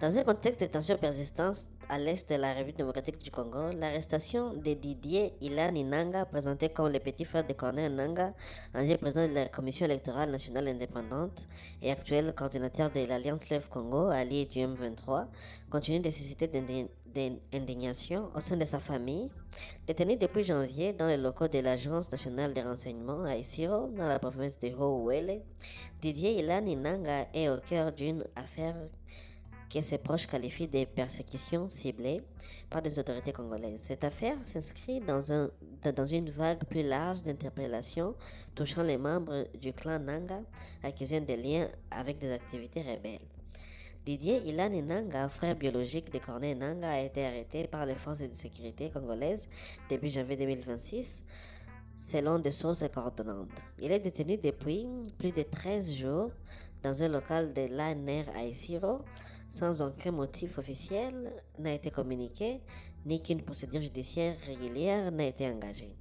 Dans un contexte de tensions persistantes à l'est de la République démocratique du Congo, l'arrestation de Didier Ilani Nanga, présenté comme le petit frère de Corneille Nanga, ancien président de la Commission électorale nationale indépendante et actuel coordinateur de l'Alliance Fleuve Congo, allié du M23, continue de susciter d'indignation au sein de sa famille. Détenu depuis janvier dans les locaux de l'Agence nationale des renseignements à Isiro, dans la province de Haut-Ouele, Didier Ilani Nanga est au cœur d'une affaire que ses proches qualifient de persécutions ciblées par des autorités congolaises. Cette affaire s'inscrit dans une vague plus large d'interpellations touchant les membres du clan Nanga accusés de liens avec des activités rebelles. Didier Ilani Nanga, frère biologique de Corneille Nanga, a été arrêté par les forces de sécurité congolaises début janvier 2026, selon des sources coordonnantes. Il est détenu depuis plus de 13 jours dans un local de l'ANR à Isiro, sans aucun motif officiel n'a été communiqué, ni qu'une procédure judiciaire régulière n'a été engagée.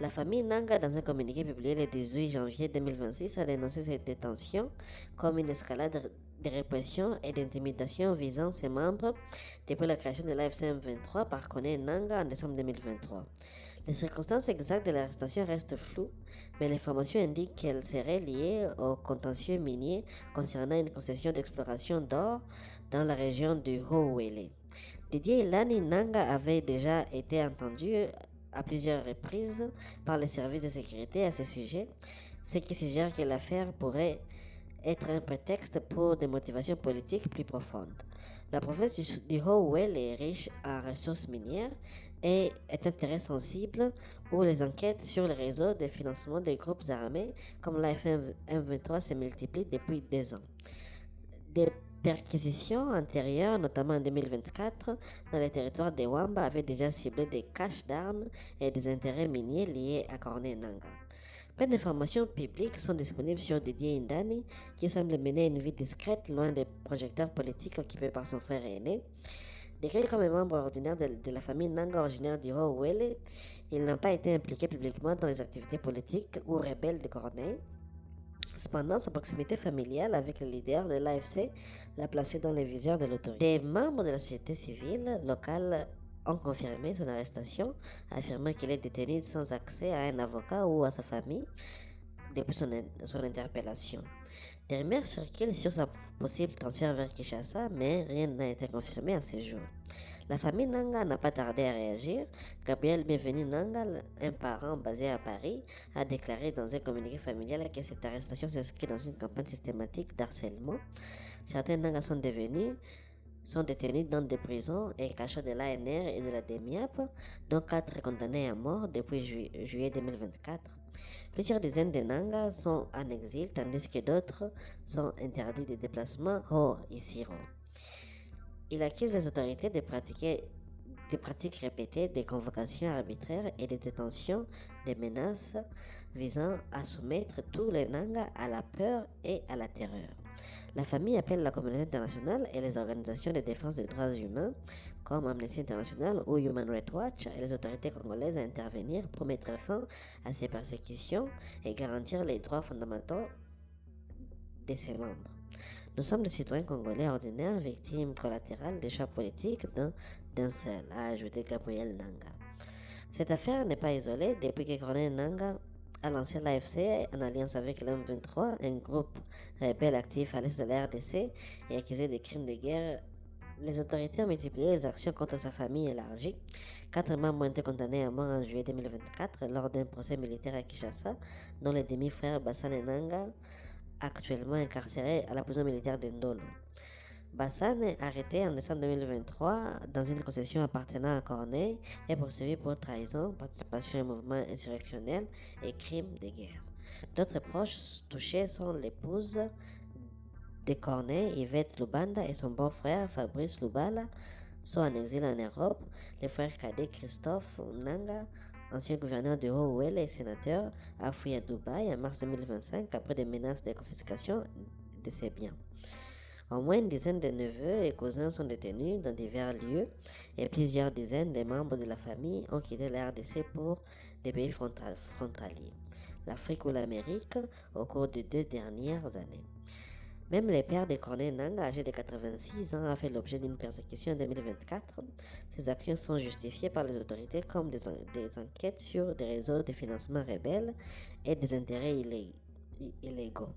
La famille Nanga, dans un communiqué publié le 18 janvier 2026, a dénoncé cette détention comme une escalade de répression et d'intimidation visant ses membres depuis la création de l'AFC M23 par Corneille Nanga en décembre 2023. Les circonstances exactes de l'arrestation restent floues, mais l'information indique qu'elle serait liée au contentieux minier concernant une concession d'exploration d'or dans la région du Haut-Ouele. Didier Ilani Nanga avait déjà été entendu à plusieurs reprises par les services de sécurité à ce sujet, ce qui suggère que l'affaire pourrait être un prétexte pour des motivations politiques plus profondes. La province du Haut-Ouele est riche en ressources minières et est un terrain sensible où les enquêtes sur le réseau de financement des groupes armés comme l'AFM M23 se multiplient depuis 2 ans. Des perquisitions antérieures, notamment en 2024, dans les territoires de Wamba, avaient déjà ciblé des caches d'armes et des intérêts miniers liés à Corneille Nanga. Peu d'informations publiques sont disponibles sur Didier Indani, qui semble mener une vie discrète loin des projecteurs politiques occupés par son frère aîné. Décrit comme un membre ordinaire de la famille Nanga originaire du Haut-Ouele, il n'a pas été impliqué publiquement dans les activités politiques ou rebelles de Corneille. Cependant, sa proximité familiale avec le leader de l'AFC l'a placé dans les viseurs de l'autorité. Des membres de la société civile locale ont confirmé son arrestation, affirmant qu'il est détenu sans accès à un avocat ou à sa famille depuis son interpellation. Des rumeurs circulent sur sa possible transfert vers Kinshasa, mais rien n'a été confirmé à ce jour. La famille Nanga n'a pas tardé à réagir. Gabriel Bienvenu Nanga, un parent basé à Paris, a déclaré dans un communiqué familial que cette arrestation s'inscrit dans une campagne systématique d'harcèlement. Certains Nangas sont détenus dans des prisons et cachets de l'ANR et de la DEMIAP, dont 4 condamnés à mort depuis juillet 2024. Plusieurs dizaines de Nangas sont en exil, tandis que d'autres sont interdits de déplacement hors Isiro. Il accuse les autorités de pratiquer des pratiques répétées de convocations arbitraires et de détention, des menaces visant à soumettre tous les Nangas à la peur et à la terreur. La famille appelle la communauté internationale et les organisations de défense des droits humains comme Amnesty International ou Human Rights Watch et les autorités congolaises à intervenir pour mettre fin à ces persécutions et garantir les droits fondamentaux de ses membres. Nous sommes des citoyens congolais ordinaires, victimes collatérales des choix politiques d'un seul, a ajouté Gabriel Nanga. Cette affaire n'est pas isolée. Depuis que Corneille Nanga a lancé l'AFC en alliance avec l'M23, un groupe rebelle actif à l'est de la RDC et accusé de crimes de guerre, les autorités ont multiplié les actions contre sa famille élargie. 4 membres ont été condamnés à mort en juillet 2024 lors d'un procès militaire à Kinshasa, dont les demi-frères Bassane Nanga, actuellement incarcéré à la prison militaire de Ndolo. Bassane est arrêté en décembre 2023 dans une concession appartenant à Corneille et poursuivi pour trahison, participation à un mouvement insurrectionnel et crimes de guerre. D'autres proches touchés sont l'épouse de Corneille, Yvette Lubanda, et son beau-frère Fabrice Lubala, sont en exil en Europe. Les frères cadets Christophe Nanga, ancien gouverneur de Haut-Ouele et sénateur, a fui à Dubaï en mars 2025 après des menaces de confiscation de ses biens. Au moins une dizaine de neveux et cousins sont détenus dans divers lieux et plusieurs dizaines de membres de la famille ont quitté la RDC pour des pays frontaliers, l'Afrique ou l'Amérique, au cours des 2 dernières années. Même le père de Corneille Nangaa, âgé de 86 ans, a fait l'objet d'une persécution en 2024. Ces actions sont justifiées par les autorités comme des enquêtes sur des réseaux de financement rebelles et des intérêts illégaux.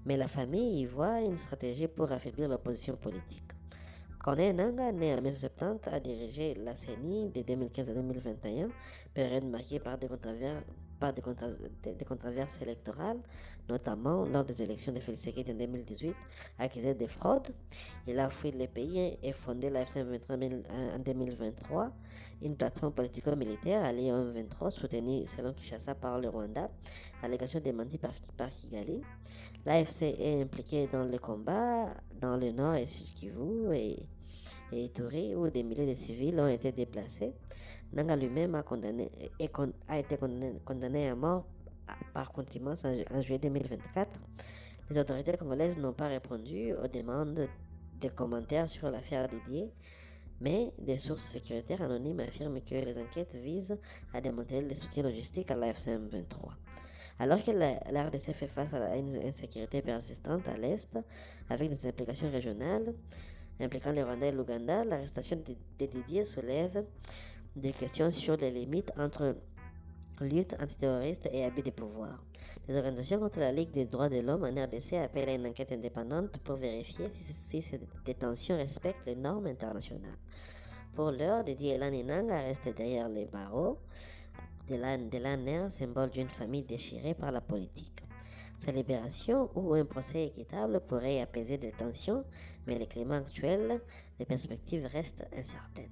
Mais la famille y voit une stratégie pour affaiblir l'opposition politique. Corneille Nangaa, né en 1970, a dirigé la CENI de 2015 à 2021, période marquée par des controverses électorales, notamment lors des élections de Félix Tshisekedi en 2018, accusé de fraude. Il a fui le pays et fondé la FC23 en 2023, une plateforme politico-militaire alliée au M23, soutenue selon Kinshasa par le Rwanda, allégation démentie par Kigali. L'AFC est impliquée dans le combat dans le nord et sud Kivu et Ituri, où des milliers de civils ont été déplacés. Nangaa lui-même a été condamné à mort par contumace en juillet 2024. Les autorités congolaises n'ont pas répondu aux demandes de commentaires sur l'affaire Didier, mais des sources sécuritaires anonymes affirment que les enquêtes visent à démanteler le soutien logistique à l'AFC 23. Alors que la RDC fait face à une insécurité persistante à l'Est, avec des implications régionales impliquant le Rwanda et l'Ouganda, l'arrestation de Didier soulève des questions sur les limites entre lutte antiterroriste et abus de pouvoir. Les organisations contre la Ligue des droits de l'homme en RDC appellent à une enquête indépendante pour vérifier si ces détentions respectent les normes internationales. Pour l'heure, Didier Elani Nangaa reste derrière les barreaux de l'ANR, symbole d'une famille déchirée par la politique. Sa libération ou un procès équitable pourrait apaiser les tensions, mais le climat actuel, les perspectives restent incertaines.